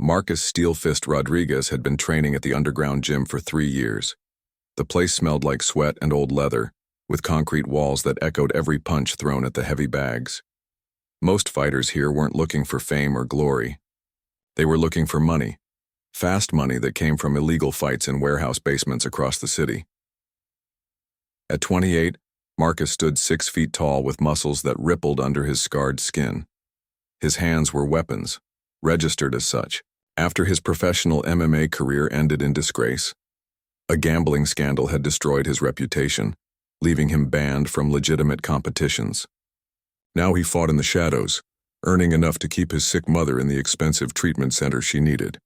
Marcus Steelfist Rodriguez had been training at the underground gym for 3 years. The place smelled like sweat and old leather, with concrete walls that echoed every punch thrown at the heavy bags. Most fighters here weren't looking for fame or glory. They were looking for money, fast money that came from illegal fights in warehouse basements across the city. At 28, Marcus stood 6 feet tall with muscles that rippled under his scarred skin. His hands were weapons, registered as such, after his professional MMA career ended in disgrace. A gambling scandal had destroyed his reputation, leaving him banned from legitimate competitions. Now he fought in the shadows, earning enough to keep his sick mother in the expensive treatment center she needed.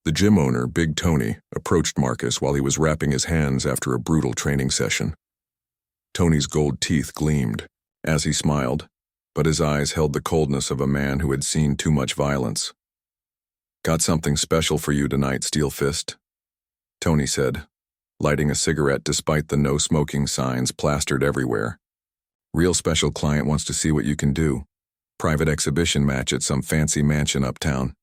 The gym owner, Big Tony, approached Marcus while he was wrapping his hands after a brutal training session. Tony's gold teeth gleamed as he smiled, but his eyes held the coldness of a man who had seen too much violence. "Got something special for you tonight, Steelfist," Tony said, lighting a cigarette despite the no-smoking signs plastered everywhere. "Real special client wants to see what you can do. Private exhibition match at some fancy mansion uptown."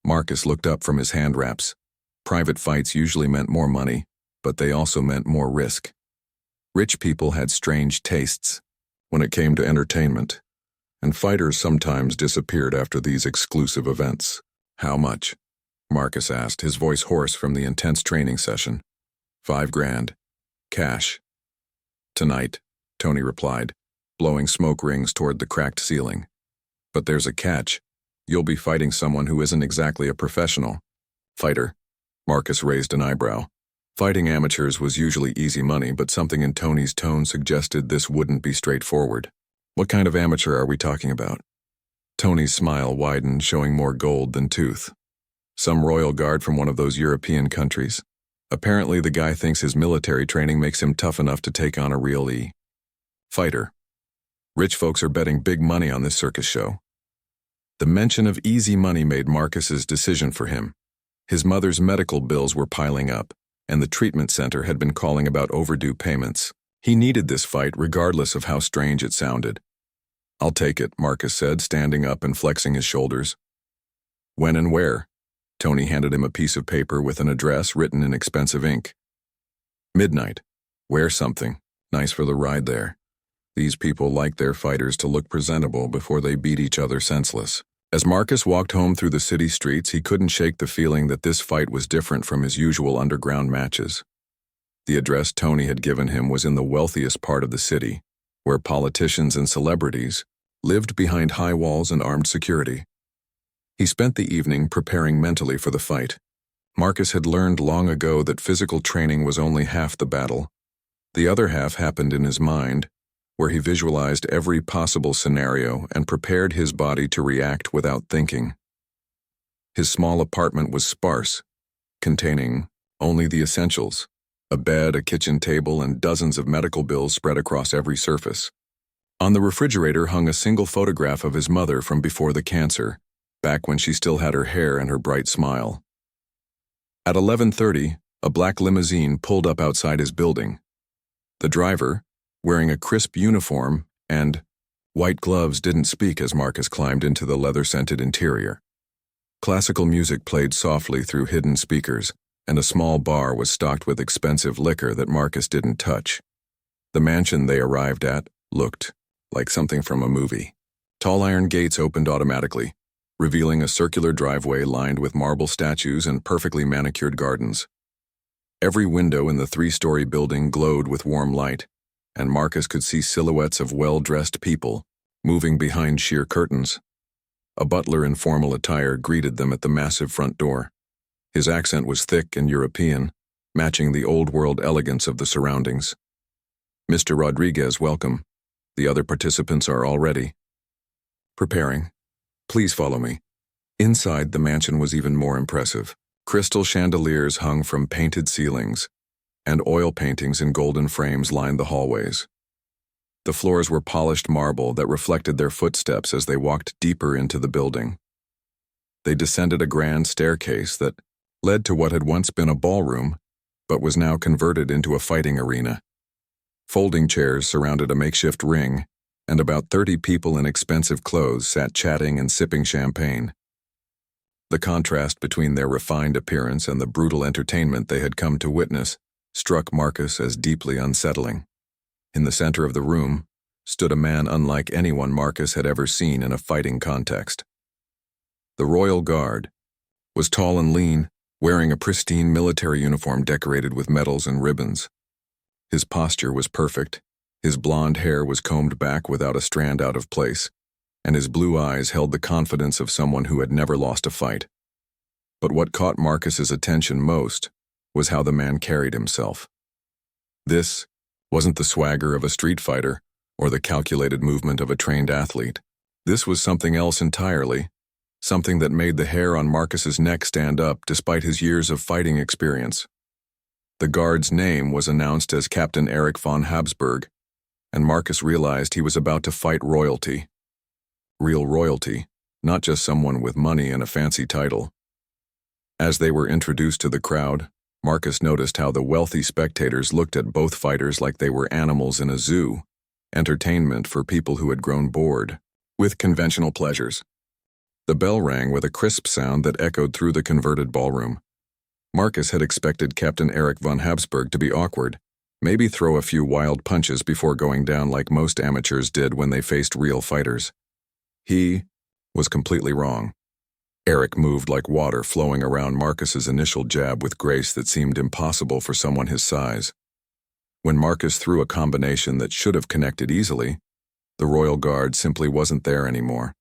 Marcus looked up from his hand wraps. Private fights usually meant more money, but they also meant more risk. Rich people had strange tastes when it came to entertainment, and fighters sometimes disappeared after these exclusive events. "How much?" Marcus asked, his voice hoarse from the intense training session. "5 grand. Cash." "Tonight," Tony replied, blowing smoke rings toward the cracked ceiling. "But there's a catch. You'll be fighting someone who isn't exactly a professional." "Fighter?" Marcus raised an eyebrow. Fighting amateurs was usually easy money, but something in Tony's tone suggested this wouldn't be straightforward. "What kind of amateur are we talking about?" Tony's smile widened, showing more gold than tooth. "Some royal guard from one of those European countries. Apparently the guy thinks his military training makes him tough enough to take on a real fighter. Rich folks are betting big money on this circus show." The mention of easy money made Marcus's decision for him. His mother's medical bills were piling up, and the treatment center had been calling about overdue payments. He needed this fight regardless of how strange it sounded. "I'll take it," Marcus said, standing up and flexing his shoulders. "When and where?" Tony handed him a piece of paper with an address written in expensive ink. "Midnight. Wear something. Nice for the ride there. These people like their fighters to look presentable before they beat each other senseless." As Marcus walked home through the city streets, he couldn't shake the feeling that this fight was different from his usual underground matches. The address Tony had given him was in the wealthiest part of the city, where politicians and celebrities lived behind high walls and armed security. He spent the evening preparing mentally for the fight. Marcus had learned long ago that physical training was only half the battle. The other half happened in his mind, where he visualized every possible scenario and prepared his body to react without thinking. His small apartment was sparse, containing only the essentials: a bed, a kitchen table, and dozens of medical bills spread across every surface. On the refrigerator hung a single photograph of his mother from before the cancer, back when she still had her hair and her bright smile. At 11:30, a black limousine pulled up outside his building. The driver, wearing a crisp uniform and white gloves, didn't speak as Marcus climbed into the leather-scented interior. Classical music played softly through hidden speakers, and a small bar was stocked with expensive liquor that Marcus didn't touch. The mansion they arrived at looked like something from a movie. Tall iron gates opened automatically, revealing a circular driveway lined with marble statues and perfectly manicured gardens. Every window in the 3-story building glowed with warm light, and Marcus could see silhouettes of well-dressed people moving behind sheer curtains. A butler in formal attire greeted them at the massive front door. His accent was thick and European, matching the old-world elegance of the surroundings. "Mr. Rodriguez, welcome. The other participants are all ready." "Preparing. Please follow me." Inside, the mansion was even more impressive. Crystal chandeliers hung from painted ceilings, and oil paintings in golden frames lined the hallways. The floors were polished marble that reflected their footsteps as they walked deeper into the building. They descended a grand staircase that led to what had once been a ballroom, but was now converted into a fighting arena. Folding chairs surrounded a makeshift ring, and about 30 people in expensive clothes sat chatting and sipping champagne. The contrast between their refined appearance and the brutal entertainment they had come to witness struck Marcus as deeply unsettling. In the center of the room stood a man unlike anyone Marcus had ever seen in a fighting context. The royal guard was tall and lean, wearing a pristine military uniform decorated with medals and ribbons. His posture was perfect, his blonde hair was combed back without a strand out of place, and his blue eyes held the confidence of someone who had never lost a fight. But what caught Marcus's attention most was how the man carried himself. This wasn't the swagger of a street fighter or the calculated movement of a trained athlete. This was something else entirely, something that made the hair on Marcus's neck stand up despite his years of fighting experience. The guard's name was announced as Captain Erich von Habsburg, and Marcus realized he was about to fight royalty. Real royalty, not just someone with money and a fancy title. As they were introduced to the crowd, Marcus noticed how the wealthy spectators looked at both fighters like they were animals in a zoo, entertainment for people who had grown bored with conventional pleasures. The bell rang with a crisp sound that echoed through the converted ballroom. Marcus had expected Captain Erich von Habsburg to be awkward, maybe throw a few wild punches before going down like most amateurs did when they faced real fighters. He was completely wrong. Erich moved like water flowing around Marcus's initial jab with grace that seemed impossible for someone his size. When Marcus threw a combination that should have connected easily, the royal guard simply wasn't there anymore.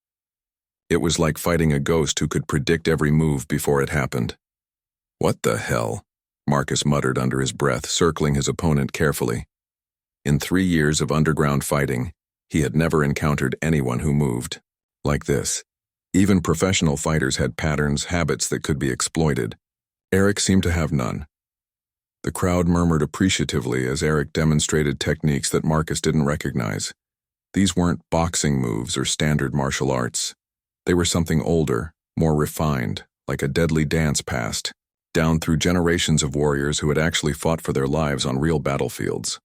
It was like fighting a ghost who could predict every move before it happened. "What the hell?" Marcus muttered under his breath, circling his opponent carefully. In 3 years of underground fighting, he had never encountered anyone who moved like this. Even professional fighters had patterns, habits that could be exploited. Erich seemed to have none. The crowd murmured appreciatively as Erich demonstrated techniques that Marcus didn't recognize. These weren't boxing moves or standard martial arts. They were something older, more refined, like a deadly dance passed down through generations of warriors who had actually fought for their lives on real battlefields.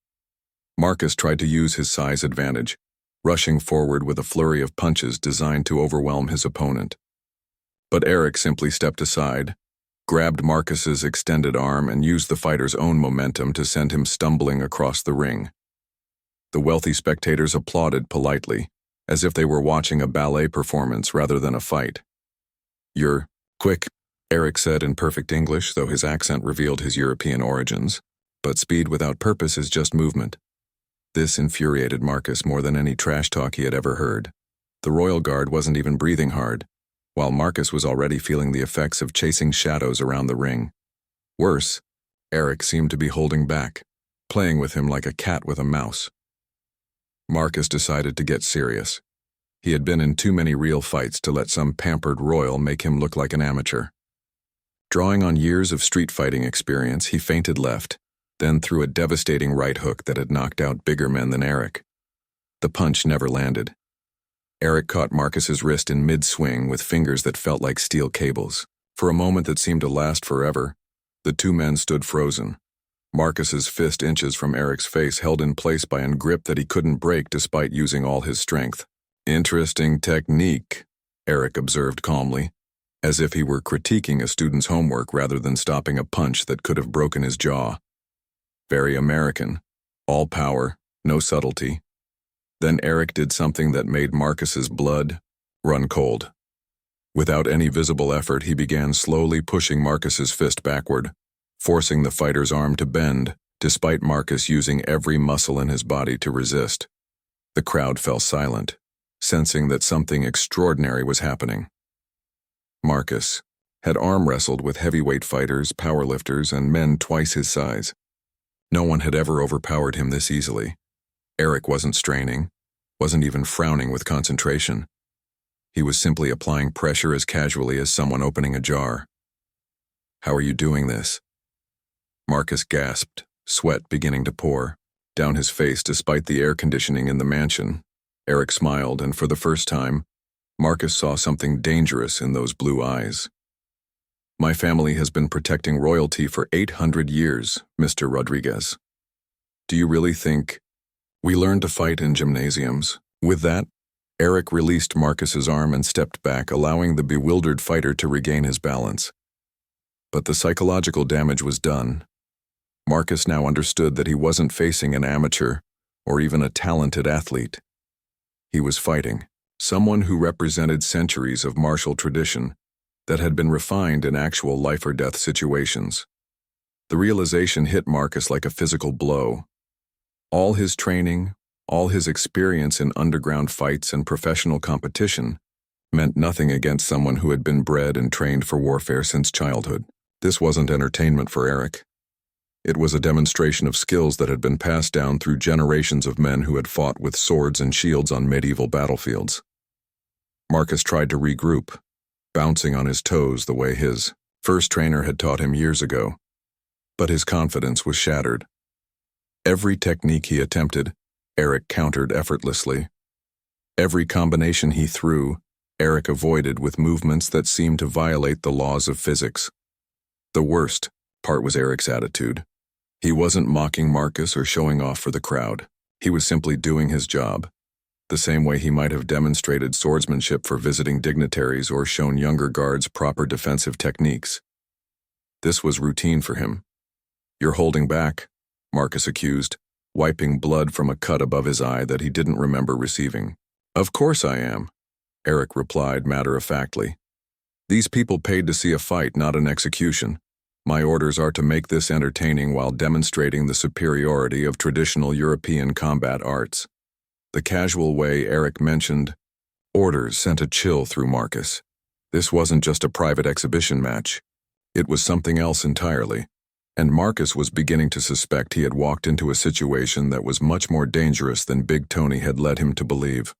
Marcus tried to use his size advantage, rushing forward with a flurry of punches designed to overwhelm his opponent. But Erich simply stepped aside, grabbed Marcus's extended arm and used the fighter's own momentum to send him stumbling across the ring. The wealthy spectators applauded politely, as if they were watching a ballet performance rather than a fight. "You're quick," Erich said in perfect English, though his accent revealed his European origins. "But speed without purpose is just movement." This infuriated Marcus more than any trash talk he had ever heard. The royal guard wasn't even breathing hard, while Marcus was already feeling the effects of chasing shadows around the ring. Worse, Erich seemed to be holding back, playing with him like a cat with a mouse. Marcus decided to get serious. He had been in too many real fights to let some pampered royal make him look like an amateur. Drawing on years of street fighting experience, he feinted left, then threw a devastating right hook that had knocked out bigger men than Erich. The punch never landed. Erich caught Marcus's wrist in mid-swing with fingers that felt like steel cables. For a moment that seemed to last forever, the two men stood frozen. Marcus's fist inches from Erich's face, held in place by a grip that he couldn't break despite using all his strength. "Interesting technique," Erich observed calmly, as if he were critiquing a student's homework rather than stopping a punch that could have broken his jaw. "Very American. All power, no subtlety." Then Erich did something that made Marcus's blood run cold. Without any visible effort, he began slowly pushing Marcus's fist backward, forcing the fighter's arm to bend, despite Marcus using every muscle in his body to resist. The crowd fell silent, sensing that something extraordinary was happening. Marcus had arm wrestled with heavyweight fighters, powerlifters, and men twice his size. No one had ever overpowered him this easily. Erich wasn't straining, wasn't even frowning with concentration. He was simply applying pressure as casually as someone opening a jar. "How are you doing this?" Marcus gasped, sweat beginning to pour down his face despite the air conditioning in the mansion. Erich smiled, and for the first time, Marcus saw something dangerous in those blue eyes. "My family has been protecting royalty for 800 years, Mr. Rodriguez. Do you really think we learned to fight in gymnasiums?" With that, Eric released Marcus's arm and stepped back, allowing the bewildered fighter to regain his balance. But the psychological damage was done. Marcus now understood that he wasn't facing an amateur or even a talented athlete. He was fighting someone who represented centuries of martial tradition that had been refined in actual life-or-death situations. The realization hit Marcus like a physical blow. All his training, all his experience in underground fights and professional competition meant nothing against someone who had been bred and trained for warfare since childhood. This wasn't entertainment for Eric. It was a demonstration of skills that had been passed down through generations of men who had fought with swords and shields on medieval battlefields. Marcus tried to regroup, bouncing on his toes the way his first trainer had taught him years ago. But his confidence was shattered. Every technique he attempted, Eric countered effortlessly. Every combination he threw, Eric avoided with movements that seemed to violate the laws of physics. The worst part was Eric's attitude. He wasn't mocking Marcus or showing off for the crowd. He was simply doing his job, the same way he might have demonstrated swordsmanship for visiting dignitaries or shown younger guards proper defensive techniques. This was routine for him. "You're holding back," Marcus accused, wiping blood from a cut above his eye that he didn't remember receiving. "Of course I am," Eric replied matter-of-factly. "These people paid to see a fight, not an execution. My orders are to make this entertaining while demonstrating the superiority of traditional European combat arts." The casual way Eric mentioned orders sent a chill through Marcus. This wasn't just a private exhibition match. It was something else entirely. And Marcus was beginning to suspect he had walked into a situation that was much more dangerous than Big Tony had led him to believe.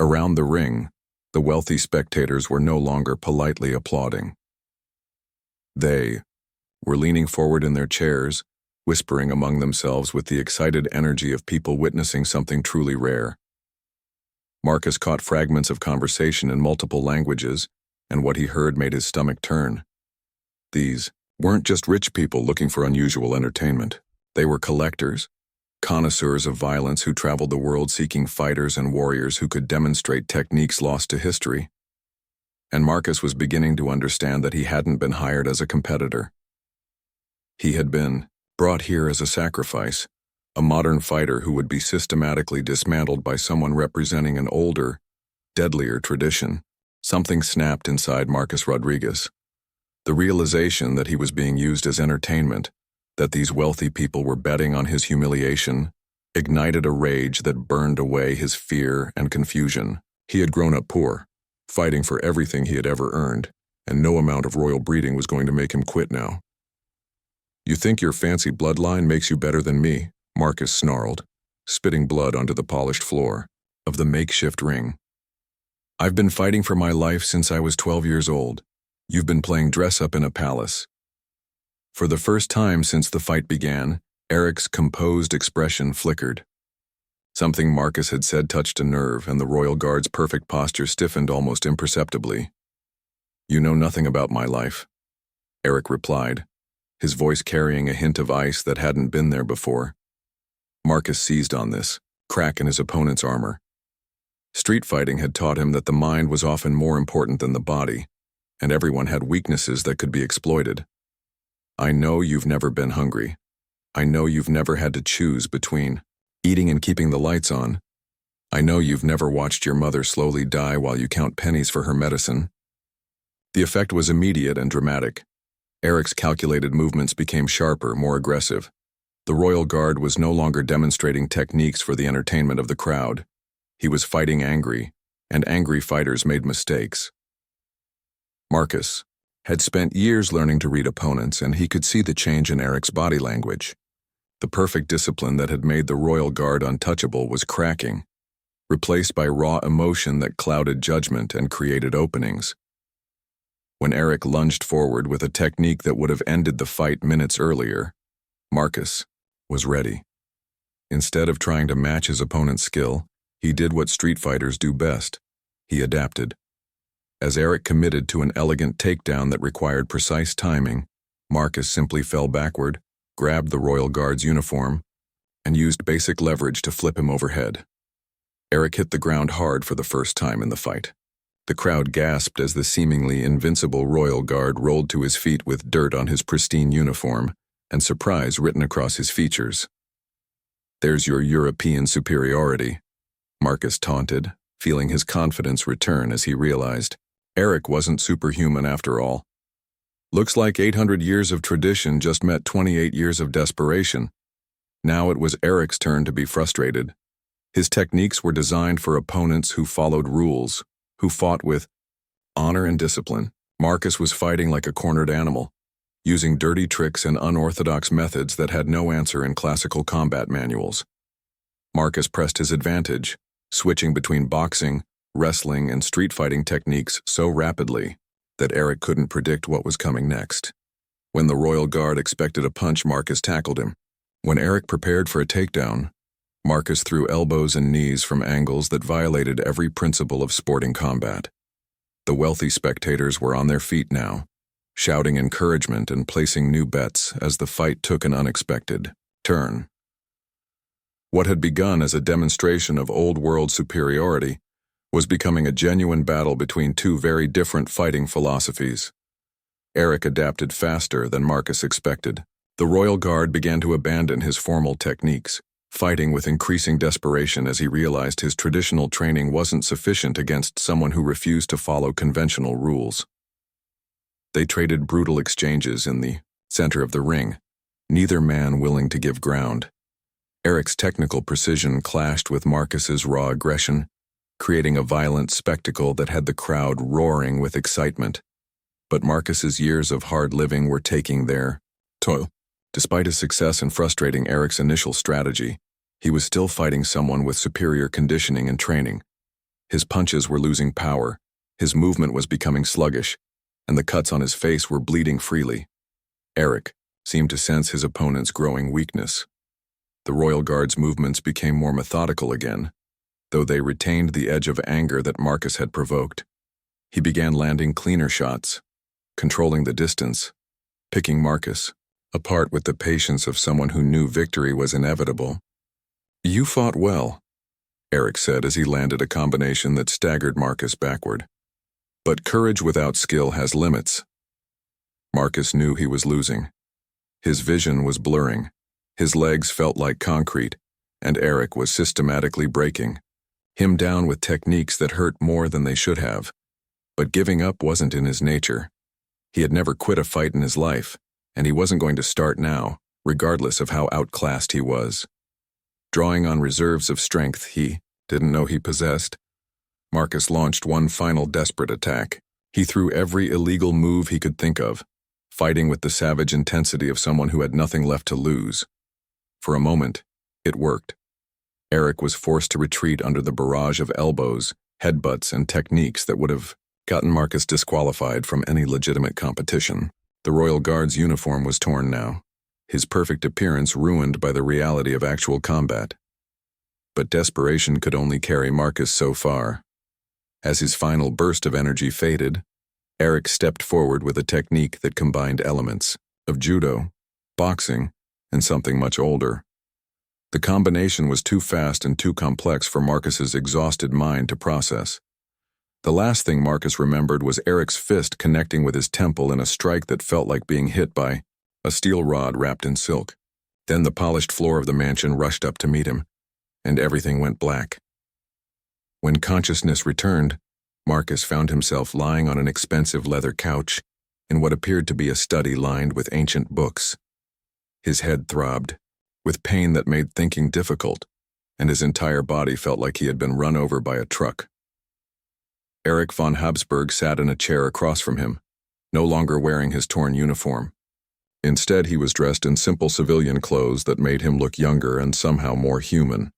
Around the ring, the wealthy spectators were no longer politely applauding. They were leaning forward in their chairs, whispering among themselves with the excited energy of people witnessing something truly rare. Marcus caught fragments of conversation in multiple languages, and what he heard made his stomach turn. These weren't just rich people looking for unusual entertainment. They were collectors, connoisseurs of violence who traveled the world seeking fighters and warriors who could demonstrate techniques lost to history. And Marcus was beginning to understand that he hadn't been hired as a competitor. He had been brought here as a sacrifice, a modern fighter who would be systematically dismantled by someone representing an older, deadlier tradition. Something snapped inside Marcus Rodriguez. The realization that he was being used as entertainment, that these wealthy people were betting on his humiliation, ignited a rage that burned away his fear and confusion. He had grown up poor, fighting for everything he had ever earned, and no amount of royal breeding was going to make him quit now. "You think your fancy bloodline makes you better than me?" Marcus snarled, spitting blood onto the polished floor of the makeshift ring. "I've been fighting for my life since I was 12 years old. You've been playing dress-up in a palace." For the first time since the fight began, Eric's composed expression flickered. Something Marcus had said touched a nerve, and the royal guard's perfect posture stiffened almost imperceptibly. "You know nothing about my life," Eric replied, his voice carrying a hint of ice that hadn't been there before. Marcus seized on this crack in his opponent's armor. Street fighting had taught him that the mind was often more important than the body, and everyone had weaknesses that could be exploited. "I know you've never been hungry. I know you've never had to choose between eating and keeping the lights on. I know you've never watched your mother slowly die while you count pennies for her medicine." The effect was immediate and dramatic. Eric's calculated movements became sharper, more aggressive. The royal guard was no longer demonstrating techniques for the entertainment of the crowd. He was fighting angry, and angry fighters made mistakes. Marcus had spent years learning to read opponents, and he could see the change in Eric's body language. The perfect discipline that had made the royal guard untouchable was cracking, replaced by raw emotion that clouded judgment and created openings. When Eric lunged forward with a technique that would have ended the fight minutes earlier, Marcus was ready. Instead of trying to match his opponent's skill, he did what street fighters do best. He adapted. As Eric committed to an elegant takedown that required precise timing, Marcus simply fell backward, grabbed the royal guard's uniform, and used basic leverage to flip him overhead. Eric hit the ground hard for the first time in the fight. The crowd gasped as the seemingly invincible royal guard rolled to his feet with dirt on his pristine uniform and surprise written across his features. "There's your European superiority," Marcus taunted, feeling his confidence return as he realized Eric wasn't superhuman after all. Looks like 800 years of tradition just met 28 years of desperation. Now it was Eric's turn to be frustrated. His techniques were designed for opponents who followed rules, who fought with honor and discipline. Marcus was fighting like a cornered animal, using dirty tricks and unorthodox methods that had no answer in classical combat manuals. Marcus pressed his advantage, switching between boxing, wrestling, and street fighting techniques so rapidly that Eric couldn't predict what was coming next. When the royal guard expected a punch, Marcus tackled him. When Eric prepared for a takedown, Marcus threw elbows and knees from angles that violated every principle of sporting combat. The wealthy spectators were on their feet now, shouting encouragement and placing new bets as the fight took an unexpected turn. What had begun as a demonstration of old-world superiority was becoming a genuine battle between two very different fighting philosophies. Eric adapted faster than Marcus expected. The royal guard began to abandon his formal techniques, fighting with increasing desperation as he realized his traditional training wasn't sufficient against someone who refused to follow conventional rules. They traded brutal exchanges in the center of the ring, neither man willing to give ground. Eric's technical precision clashed with Marcus's raw aggression, creating a violent spectacle that had the crowd roaring with excitement. But Marcus's years of hard living were taking their toll. Despite his success in frustrating Eric's initial strategy, he was still fighting someone with superior conditioning and training. His punches were losing power, his movement was becoming sluggish, and the cuts on his face were bleeding freely. Eric seemed to sense his opponent's growing weakness. The royal guard's movements became more methodical again, though they retained the edge of anger that Marcus had provoked. He began landing cleaner shots, controlling the distance, picking Marcus apart with the patience of someone who knew victory was inevitable. "You fought well," Eric said as he landed a combination that staggered Marcus backward. "But courage without skill has limits." Marcus knew he was losing. His vision was blurring, his legs felt like concrete, and Eric was systematically breaking him down with techniques that hurt more than they should have. But giving up wasn't in his nature. He had never quit a fight in his life, and he wasn't going to start now, regardless of how outclassed he was. Drawing on reserves of strength he didn't know he possessed, Marcus launched one final desperate attack. He threw every illegal move he could think of, fighting with the savage intensity of someone who had nothing left to lose. For a moment, it worked. Eric was forced to retreat under the barrage of elbows, headbutts, and techniques that would have gotten Marcus disqualified from any legitimate competition. The Royal Guard's uniform was torn now, his perfect appearance ruined by the reality of actual combat. But desperation could only carry Marcus so far. As his final burst of energy faded, Eric stepped forward with a technique that combined elements of judo, boxing, and something much older. The combination was too fast and too complex for Marcus's exhausted mind to process. The last thing Marcus remembered was Eric's fist connecting with his temple in a strike that felt like being hit by a steel rod wrapped in silk. Then the polished floor of the mansion rushed up to meet him, and everything went black. When consciousness returned, Marcus found himself lying on an expensive leather couch in what appeared to be a study lined with ancient books. His head throbbed, with pain that made thinking difficult, and his entire body felt like he had been run over by a truck. Erich von Habsburg sat in a chair across from him, no longer wearing his torn uniform. Instead, he was dressed in simple civilian clothes that made him look younger and somehow more human.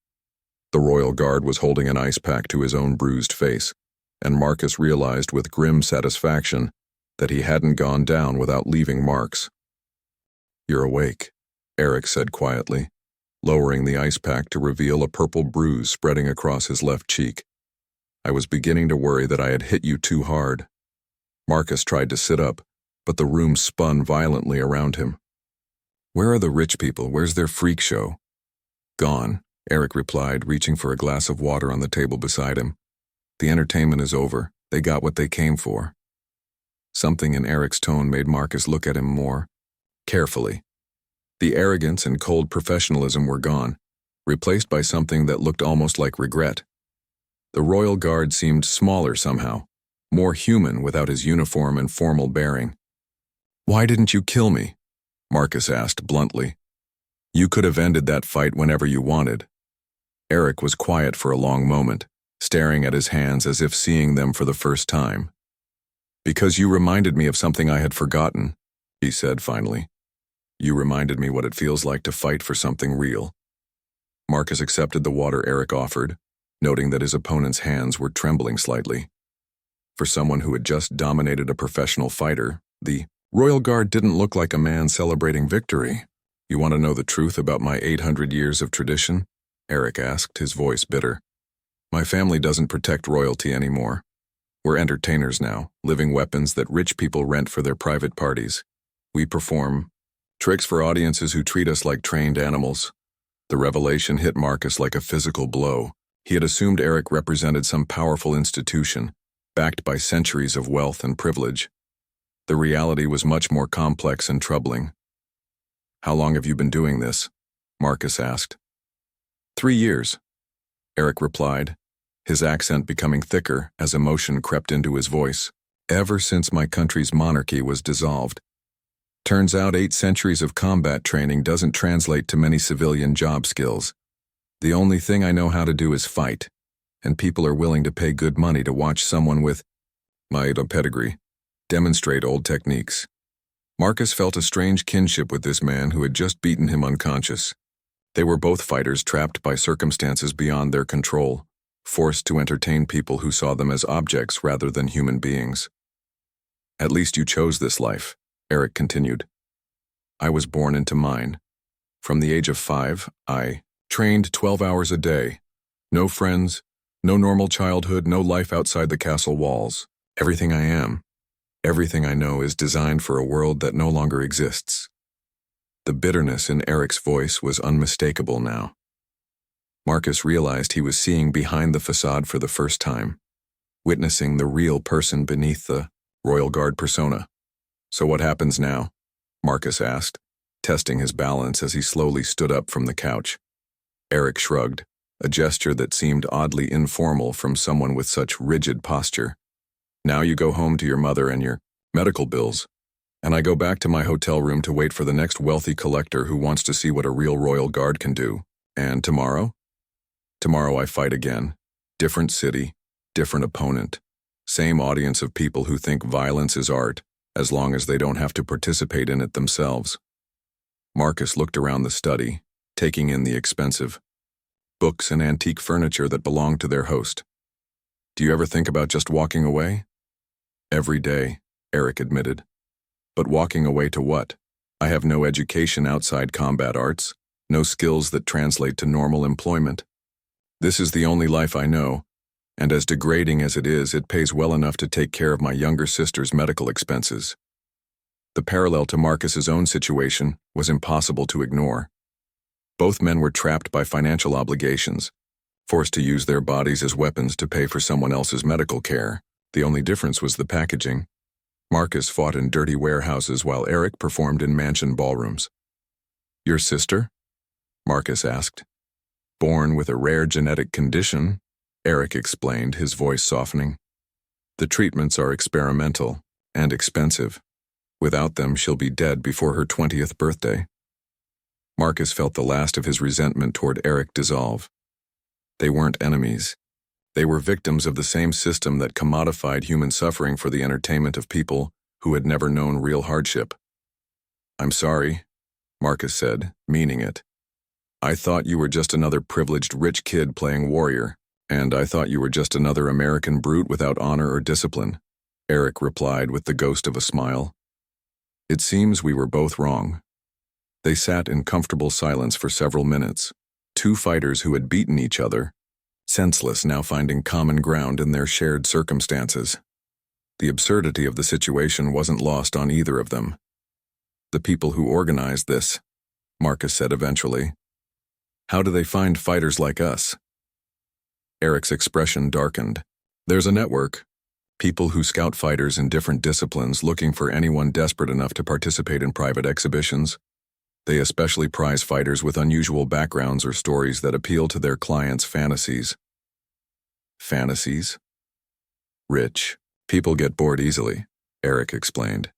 The Royal Guard was holding an ice pack to his own bruised face, and Marcus realized with grim satisfaction that he hadn't gone down without leaving marks. "You're awake," Erich said quietly, lowering the ice pack to reveal a purple bruise spreading across his left cheek. "I was beginning to worry that I had hit you too hard." Marcus tried to sit up, but the room spun violently around him. "Where are the rich people? Where's their freak show?" "Gone," Eric replied, reaching for a glass of water on the table beside him. The entertainment is over. They got what they came for. Something in Eric's tone made Marcus look at him more carefully. The arrogance and cold professionalism were gone, replaced by something that looked almost like regret. The royal guard seemed smaller somehow, more human without his uniform and formal bearing. "Why didn't you kill me?" Marcus asked bluntly. "You could have ended that fight whenever you wanted." Eric was quiet for a long moment, staring at his hands as if seeing them for the first time. "Because you reminded me of something I had forgotten," he said finally. "You reminded me what it feels like to fight for something real." Marcus accepted the water Eric offered, noting that his opponent's hands were trembling slightly. For someone who had just dominated a professional fighter, the Royal Guard didn't look like a man celebrating victory. "You want to know the truth about my 800 years of tradition?" Eric asked, his voice bitter. "My family doesn't protect royalty anymore. We're entertainers now, living weapons that rich people rent for their private parties. We perform tricks for audiences who treat us like trained animals." The revelation hit Marcus like a physical blow. He had assumed Eric represented some powerful institution, backed by centuries of wealth and privilege. The reality was much more complex and troubling. "How long have you been doing this?" Marcus asked. 3 years, Eric replied, his accent becoming thicker as emotion crept into his voice. "Ever since my country's monarchy was dissolved. Turns out 8 centuries of combat training doesn't translate to many civilian job skills. The only thing I know how to do is fight, and people are willing to pay good money to watch someone with my pedigree demonstrate old techniques." Marcus felt a strange kinship with this man who had just beaten him unconscious. They were both fighters trapped by circumstances beyond their control, forced to entertain people who saw them as objects rather than human beings. "At least you chose this life," Eric continued. "I was born into mine. From the age of 5, I trained 12 hours a day. No friends, no normal childhood, no life outside the castle walls. Everything I am, everything I know is designed for a world that no longer exists." The bitterness in Eric's voice was unmistakable now. Marcus realized he was seeing behind the facade for the first time, witnessing the real person beneath the Royal Guard persona. "So what happens now?" Marcus asked, testing his balance as he slowly stood up from the couch. Eric shrugged, a gesture that seemed oddly informal from someone with such rigid posture. "Now you go home to your mother and your medical bills, and I go back to my hotel room to wait for the next wealthy collector who wants to see what a real royal guard can do. And tomorrow? Tomorrow I fight again. Different city, different opponent. Same audience of people who think violence is art, as long as they don't have to participate in it themselves." Marcus looked around the study, taking in the expensive books and antique furniture that belonged to their host. "Do you ever think about just walking away?" "Every day," Eric admitted. "But walking away to what? I have no education outside combat arts, no skills that translate to normal employment. This is the only life I know, and as degrading as it is, it pays well enough to take care of my younger sister's medical expenses." The parallel to Marcus's own situation was impossible to ignore. Both men were trapped by financial obligations, forced to use their bodies as weapons to pay for someone else's medical care. The only difference was the packaging. Marcus fought in dirty warehouses while Eric performed in mansion ballrooms. "Your sister?" Marcus asked. "Born with a rare genetic condition," Eric explained, his voice softening. "The treatments are experimental and expensive. Without them, she'll be dead before her 20th birthday." Marcus felt the last of his resentment toward Eric dissolve. They weren't enemies. They were victims of the same system that commodified human suffering for the entertainment of people who had never known real hardship. "I'm sorry," Marcus said, meaning it. "I thought you were just another privileged rich kid playing warrior, and I thought you were just another American brute without honor or discipline," Eric replied with the ghost of a smile. It seems we were both wrong. They sat in comfortable silence for several minutes, two fighters who had beaten each other, senseless now finding common ground in their shared circumstances. The absurdity of the situation wasn't lost on either of them. "The people who organized this," Marcus said eventually. How do they find fighters like us? Eric's expression darkened. There's a network. People who scout fighters in different disciplines looking for anyone desperate enough to participate in private exhibitions. They especially prize fighters with unusual backgrounds or stories that appeal to their clients' fantasies. Fantasies? Rich people get bored easily, Eric explained.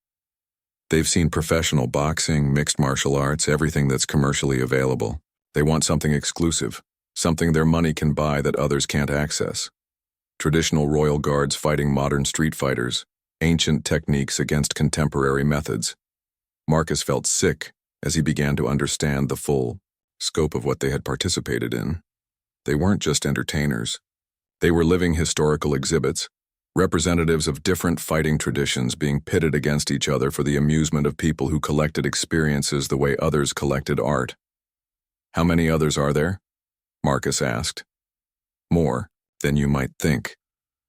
They've seen professional boxing, mixed martial arts, everything that's commercially available. They want something exclusive, something their money can buy that others can't access. Traditional royal guards fighting modern street fighters, ancient techniques against contemporary methods. Marcus felt sick as he began to understand the full scope of what they had participated in. They weren't just entertainers. They were living historical exhibits, representatives of different fighting traditions being pitted against each other for the amusement of people who collected experiences the way others collected art. How many others are there? Marcus asked. More than you might think,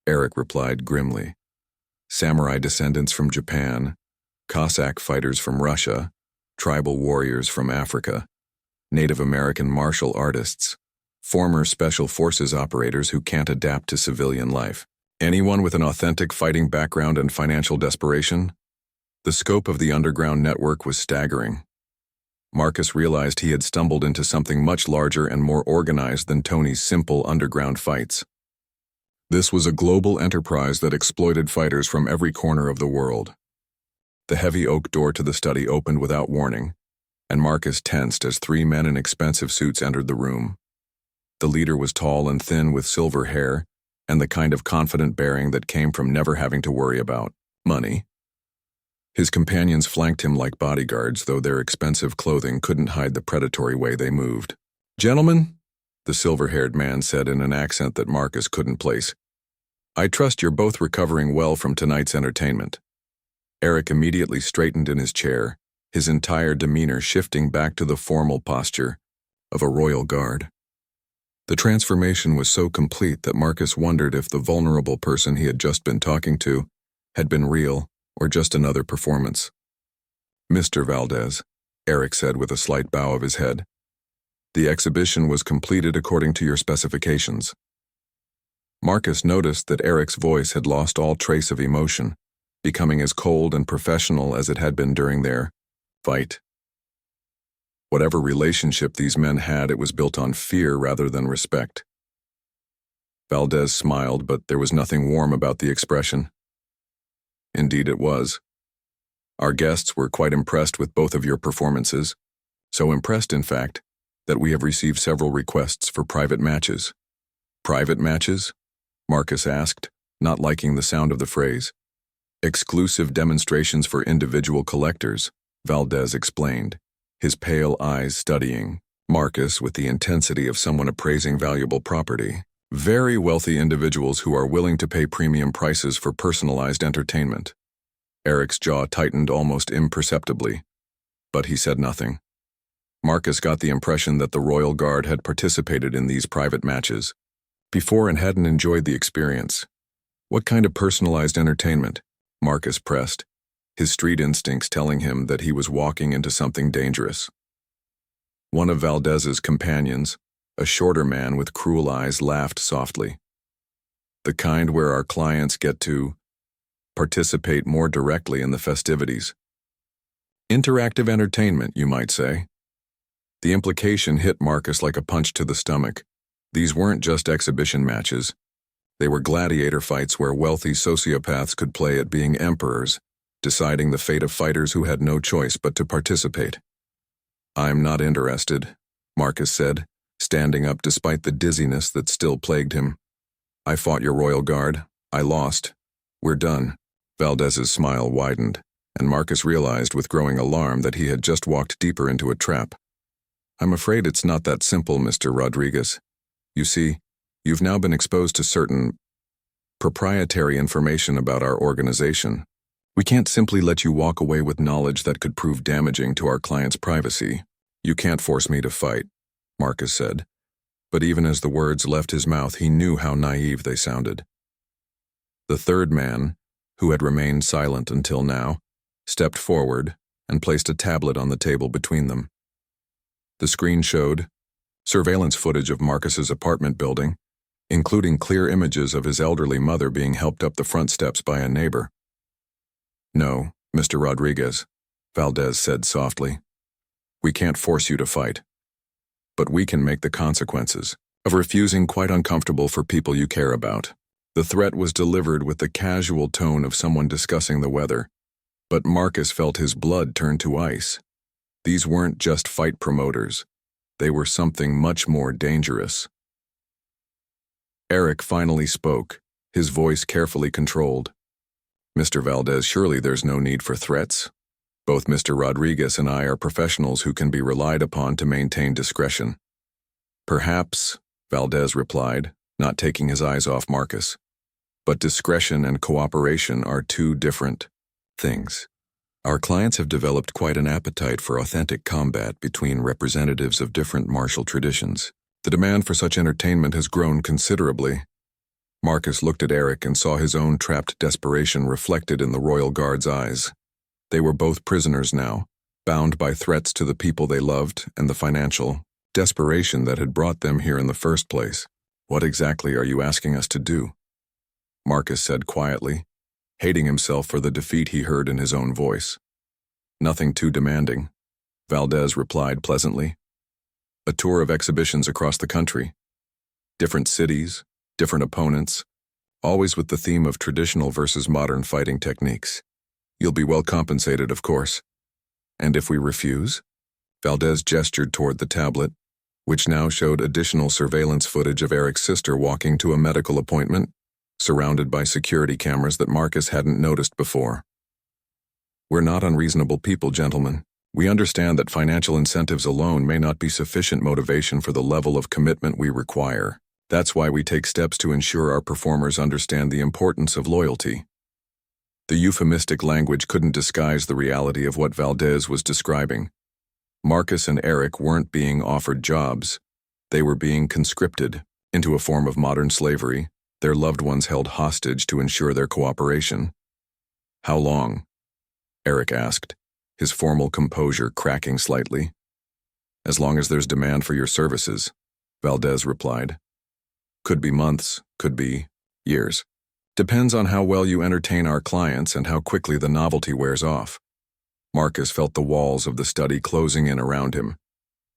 Eric replied grimly. Samurai descendants from Japan, Cossack fighters from Russia, tribal warriors from Africa, Native American martial artists, former special forces operators who can't adapt to civilian life. Anyone with an authentic fighting background and financial desperation? The scope of the underground network was staggering. Marcus realized he had stumbled into something much larger and more organized than Tony's simple underground fights. This was a global enterprise that exploited fighters from every corner of the world. The heavy oak door to the study opened without warning, and Marcus tensed as three men in expensive suits entered the room. The leader was tall and thin with silver hair, and the kind of confident bearing that came from never having to worry about money. His companions flanked him like bodyguards, though their expensive clothing couldn't hide the predatory way they moved. Gentlemen, the silver-haired man said in an accent that Marcus couldn't place, I trust you're both recovering well from tonight's entertainment. Eric immediately straightened in his chair, his entire demeanor shifting back to the formal posture of a royal guard. The transformation was so complete that Marcus wondered if the vulnerable person he had just been talking to had been real or just another performance. Mr. Valdez, Eric said with a slight bow of his head, the exhibition was completed according to your specifications. Marcus noticed that Eric's voice had lost all trace of emotion, becoming as cold and professional as it had been during their fight. Whatever relationship these men had, it was built on fear rather than respect. Valdez smiled, but there was nothing warm about the expression. Indeed it was. Our guests were quite impressed with both of your performances, so impressed, in fact, that we have received several requests for private matches. Private matches? Marcus asked, not liking the sound of the phrase. Exclusive demonstrations for individual collectors, Valdez explained, his pale eyes studying Marcus with the intensity of someone appraising valuable property. Very wealthy individuals who are willing to pay premium prices for personalized entertainment. Eric's jaw tightened almost imperceptibly, but he said nothing. Marcus got the impression that the Royal Guard had participated in these private matches before and hadn't enjoyed the experience. What kind of personalized entertainment? Marcus pressed, his street instincts telling him that he was walking into something dangerous. One of Valdez's companions, a shorter man with cruel eyes, laughed softly. The kind where our clients get to participate more directly in the festivities. Interactive entertainment, you might say. The implication hit Marcus like a punch to the stomach. These weren't just exhibition matches. They were gladiator fights where wealthy sociopaths could play at being emperors, deciding the fate of fighters who had no choice but to participate. I'm not interested, Marcus said, standing up despite the dizziness that still plagued him. I fought your Royal Guard. I lost. We're done. Valdez's smile widened, and Marcus realized with growing alarm that he had just walked deeper into a trap. I'm afraid it's not that simple, Mr. Rodriguez. You see, you've now been exposed to certain proprietary information about our organization. We can't simply let you walk away with knowledge that could prove damaging to our client's privacy. You can't force me to fight, Marcus said. But even as the words left his mouth, he knew how naive they sounded. The third man, who had remained silent until now, stepped forward and placed a tablet on the table between them. The screen showed Surveillance footage of Marcus's apartment building, including clear images of his elderly mother being helped up the front steps by a neighbor. "No, Mr. Rodriguez," Valdez said softly. "We can't force you to fight. But we can make the consequences of refusing quite uncomfortable for people you care about." The threat was delivered with the casual tone of someone discussing the weather, but Marcus felt his blood turn to ice. These weren't just fight promoters. They were something much more dangerous. Eric finally spoke, his voice carefully controlled. "Mr. Valdez, surely there's no need for threats. Both Mr. Rodriguez and I are professionals who can be relied upon to maintain discretion." "Perhaps," Valdez replied, not taking his eyes off Marcus. "But discretion and cooperation are two different things. Our clients have developed quite an appetite for authentic combat between representatives of different martial traditions. The demand for such entertainment has grown considerably." Marcus looked at Eric and saw his own trapped desperation reflected in the Royal Guard's eyes. They were both prisoners now, bound by threats to the people they loved and the financial desperation that had brought them here in the first place. "What exactly are you asking us to do?" Marcus said quietly, hating himself for the defeat he heard in his own voice. "Nothing too demanding," Valdez replied pleasantly. "A tour of exhibitions across the country. Different cities, different opponents, always with the theme of traditional versus modern fighting techniques. You'll be well compensated, of course." "And if we refuse?" Valdez gestured toward the tablet, which now showed additional surveillance footage of Eric's sister walking to a medical appointment, surrounded by security cameras that Marcus hadn't noticed before. "We're not unreasonable people, gentlemen. We understand that financial incentives alone may not be sufficient motivation for the level of commitment we require. That's why we take steps to ensure our performers understand the importance of loyalty." The euphemistic language couldn't disguise the reality of what Valdez was describing. Marcus and Eric weren't being offered jobs. They were being conscripted into a form of modern slavery, their loved ones held hostage to ensure their cooperation. "How long?" Eric asked, his formal composure cracking slightly. "As long as there's demand for your services," Valdez replied. "Could be months, could be years. Depends on how well you entertain our clients and how quickly the novelty wears off." Marcus felt the walls of the study closing in around him.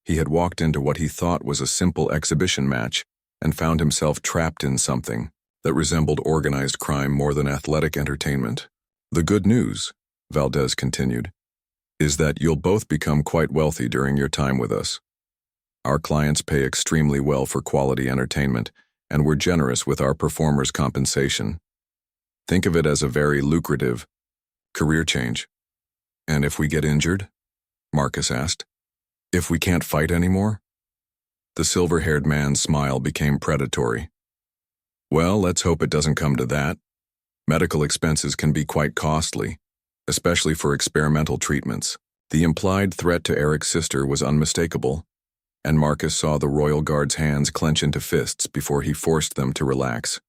He had walked into what he thought was a simple exhibition match and found himself trapped in something that resembled organized crime more than athletic entertainment. "The good news," Valdez continued, "is that you'll both become quite wealthy during your time with us. Our clients pay extremely well for quality entertainment, and we're generous with our performers' compensation. Think of it as a very lucrative career change." "And if we get injured?" Marcus asked. "If we can't fight anymore?" The silver-haired man's smile became predatory. "Well, let's hope it doesn't come to that. Medical expenses can be quite costly, especially for experimental treatments." The implied threat to Eric's sister was unmistakable, and Marcus saw the Royal Guard's hands clench into fists before he forced them to relax.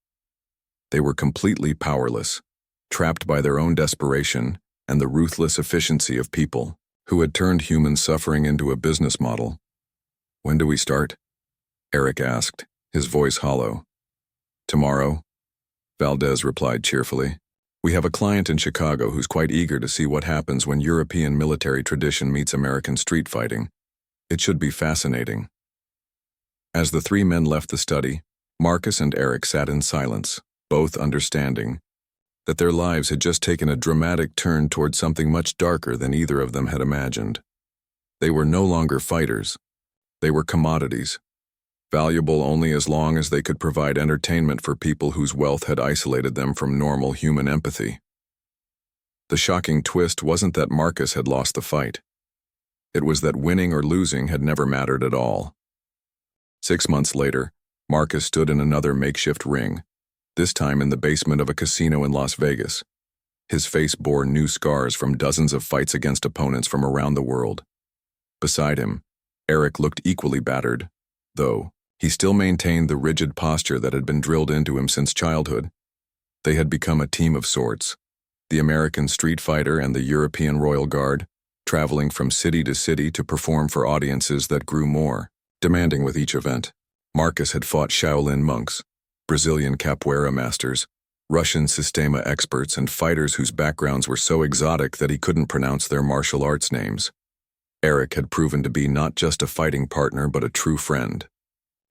They were completely powerless, trapped by their own desperation and the ruthless efficiency of people who had turned human suffering into a business model. "When do we start?" Eric asked, his voice hollow. "Tomorrow," Valdez replied cheerfully. "We have a client in Chicago who's quite eager to see what happens when European military tradition meets American street fighting. It should be fascinating." As the three men left the study, Marcus and Eric sat in silence, both understanding that their lives had just taken a dramatic turn toward something much darker than either of them had imagined. They were no longer fighters. They were commodities, valuable only as long as they could provide entertainment for people whose wealth had isolated them from normal human empathy. The shocking twist wasn't that Marcus had lost the fight. It was that winning or losing had never mattered at all. 6 months later, Marcus stood in another makeshift ring, this time in the basement of a casino in Las Vegas. His face bore new scars from dozens of fights against opponents from around the world. Beside him, Eric looked equally battered, though he still maintained the rigid posture that had been drilled into him since childhood. They had become a team of sorts, the American street fighter and the European Royal Guard, traveling from city to perform for audiences that grew more demanding with each event. Marcus had fought Shaolin monks, Brazilian capoeira masters, Russian sistema experts, and fighters whose backgrounds were so exotic that he couldn't pronounce their martial arts names. Eric had proven to be not just a fighting partner but a true friend.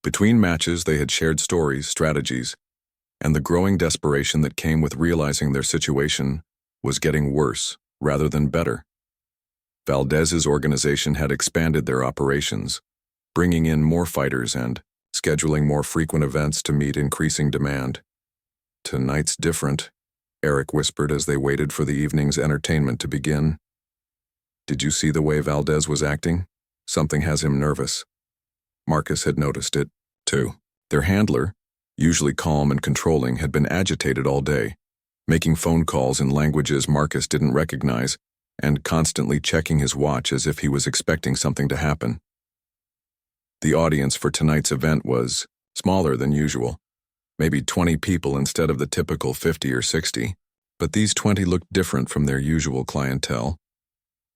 Between matches they had shared stories, strategies, and the growing desperation that came with realizing their situation was getting worse rather than better. Valdez's organization had expanded their operations, bringing in more fighters and scheduling more frequent events to meet increasing demand. "Tonight's different," Eric whispered as they waited for the evening's entertainment to begin. "Did you see the way Valdez was acting? Something has him nervous." Marcus had noticed it, too. Their handler, usually calm and controlling, had been agitated all day, making phone calls in languages Marcus didn't recognize and constantly checking his watch as if he was expecting something to happen. The audience for tonight's event was smaller than usual, maybe 20 people instead of the typical 50 or 60, but these 20 looked different from their usual clientele.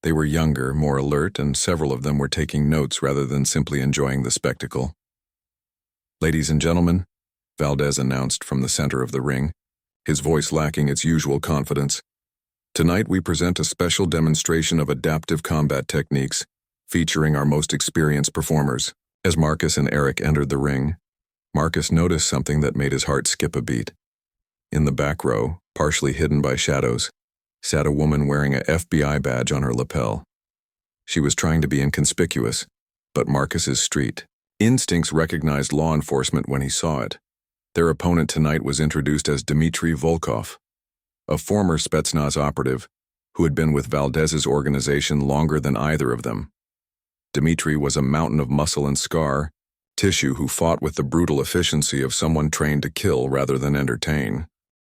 They were younger, more alert, and several of them were taking notes rather than simply enjoying the spectacle. "Ladies and gentlemen," Valdez announced from the center of the ring, his voice lacking its usual confidence, "tonight we present a special demonstration of adaptive combat techniques, featuring our most experienced performers." As Marcus and Eric entered the ring, Marcus noticed something that made his heart skip a beat. In the back row, partially hidden by shadows, sat a woman wearing a FBI badge on her lapel. She was trying to be inconspicuous, but Marcus's street instincts recognized law enforcement when he saw it. Their opponent tonight was introduced as Dmitry Volkov, a former Spetsnaz operative who had been with Valdez's organization longer than either of them. Dmitry was a mountain of muscle and scar tissue who fought with the brutal efficiency of someone trained to kill rather than entertain.